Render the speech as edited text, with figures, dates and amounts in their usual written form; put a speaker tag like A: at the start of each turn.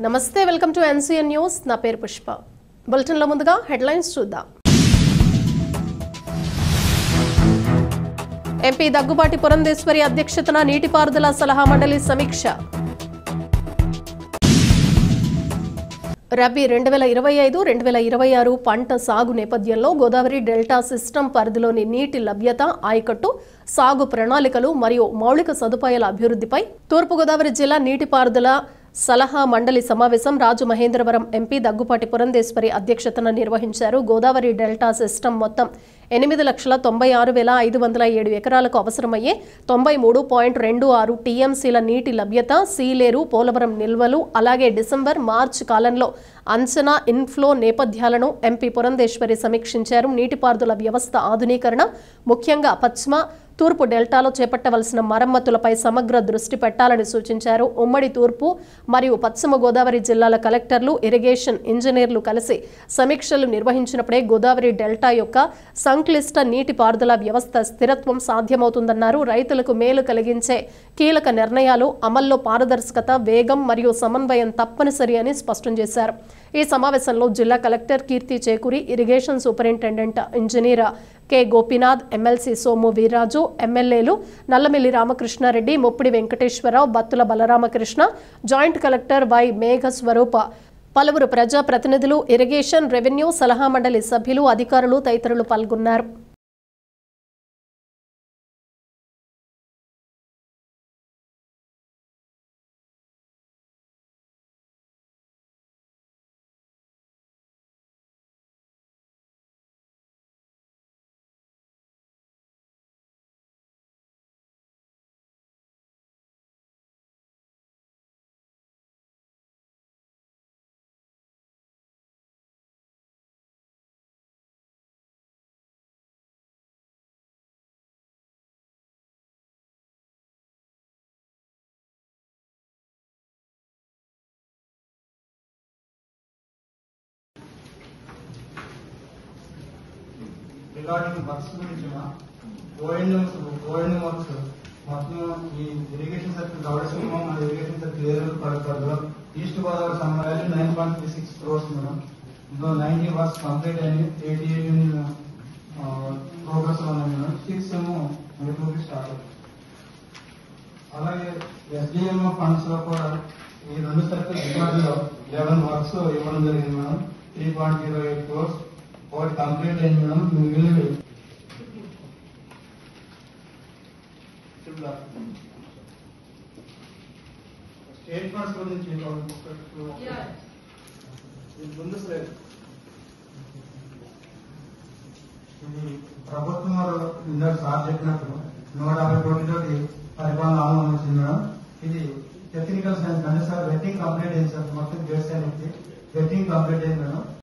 A: నమస్తే welcome to NCN news నా పేరు పుష్ప బులెటిన్ లో ముందుగా హెడ్లైన్స్ చూద్దాం ఎంపీ దగ్గుబాటి పురంధేశ్వరి అధ్యక్షతన నీటిపారుదల సలహా మండలి సమీక్ష రబీ 2025-2026 పంట సాగు నేపథ్యంలో గోదావరి డెల్టా సిస్టమ్ పరిధిలోని నీటి లభ్యత ఆయకట్టు సాగు ప్రణాళికలు మరియు మౌలిక సదుపాయాల అభివృద్ధిపై తూర్పుగోదావరి జిల్లా నీటిపారుదల సలహా మండలి సమావేశం రాజమహేంద్రవరం ఎంపీ దగ్గుపాటి పురంధేశ్వరి అధ్యక్షతన నిర్వహించారు. గోదావరి డెల్టా సిస్టమ్ మొత్తం 8,96,507 ఎకరాలకు అవసరమయ్యే 93.26 టీఎంసీల నీటి లభ్యత, సీలేరు, పోలవరం నిల్వలు, అలాగే డిసెంబర్, మార్చి కాలంలో అంచనా ఇన్ఫ్లో నేపథ్యాలను ఎంపీ పురంధేశ్వరి సమీక్షించారు. నీటిపారుదల వ్యవస్థ ఆధునీకరణ, ముఖ్యంగా పశ్చిమ, తూర్పు డెల్టాలో చేపట్టవలసిన మరమ్మతులపై సమగ్ర దృష్టి పెట్టాలని సూచించారు. ఉమ్మడి తూర్పు మరియు పశ్చిమ గోదావరి జిల్లాల కలెక్టర్లు, ఇరిగేషన్ ఇంజనీర్లు కలిసి సమీక్షలు నిర్వహించినప్పుడే గోదావరి డెల్టా యొక్క సంక్లిష్ట నీటిపారుదల వ్యవస్థ స్థిరత్వం సాధ్యమవుతుందన్నారు. రైతులకు మేలు కలిగించే కీలక నిర్ణయాలు అమల్లో పారదర్శకత, వేగం మరియు సమన్వయం తప్పనిసరి అని స్పష్టం చేశారు. ఈ సమావేశంలో జిల్లా collector Keerthi Chekuri, irrigation superintendent engineer K Gopinath, MLC Somu Veerraju, ఎమ్మెల్యేలు Nallamilli Ramakrishna Reddy, Muppidi Venkateswara Rao, Battula Balaramakrishna, joint collector Y Meghaswaroopa, పలువురు ప్రజాప్రతినిధులు, ఇరిగేషన్, రెవెన్యూ సలహా మండలి సభ్యులు, అధికారులు తదితరులు పాల్గొన్నారు.
B: రిగార్డింగ్ వర్క్స్ గురించి ఓఎన్ఎం వర్క్స్ మొత్తం ఈ ఇరిగేషన్ సర్కిల్ గౌడసింహం మన ఇరిగేషన్ సర్కిల్ ఏరియా పరిధిలో ఈస్ట్ గోదావరి సమాధానం 9.36 crores మేడం. ఇందులో 90 వర్క్స్ కంప్లీట్ అయ్యి 88 ప్రోగ్రెస్ లో ఉన్నాయి మేడం. 6 ఏమో మెడికల్ స్టార్ట్ అవుతుంది. అలాగే ఎస్డిఎం ఫండ్స్ లో కూడా ఈ రెండు సర్కిల్ రికార్డులో 11 వర్క్స్ ఇవ్వడం జరిగింది మేడం. 3.08 crores ఒకటి కంప్లీట్ అయింది మేడం. మిగిలినవి స్టేట్ ఫండ్స్ గురించి ముందు ఇది ప్రభుత్వం వారు ఇందాక సార్ చెప్పినట్టు 150 కోట్లతోటి పరిపాలన ఆమోదం వచ్చింది మేడం. ఇది టెక్నికల్ సైన్స్ అంటే సార్ వెట్టింగ్ కంప్లీట్ అయింది సార్. మొత్తం గేట్స్ అనేది వెట్టింగ్ కంప్లీట్ అయింది మేడం.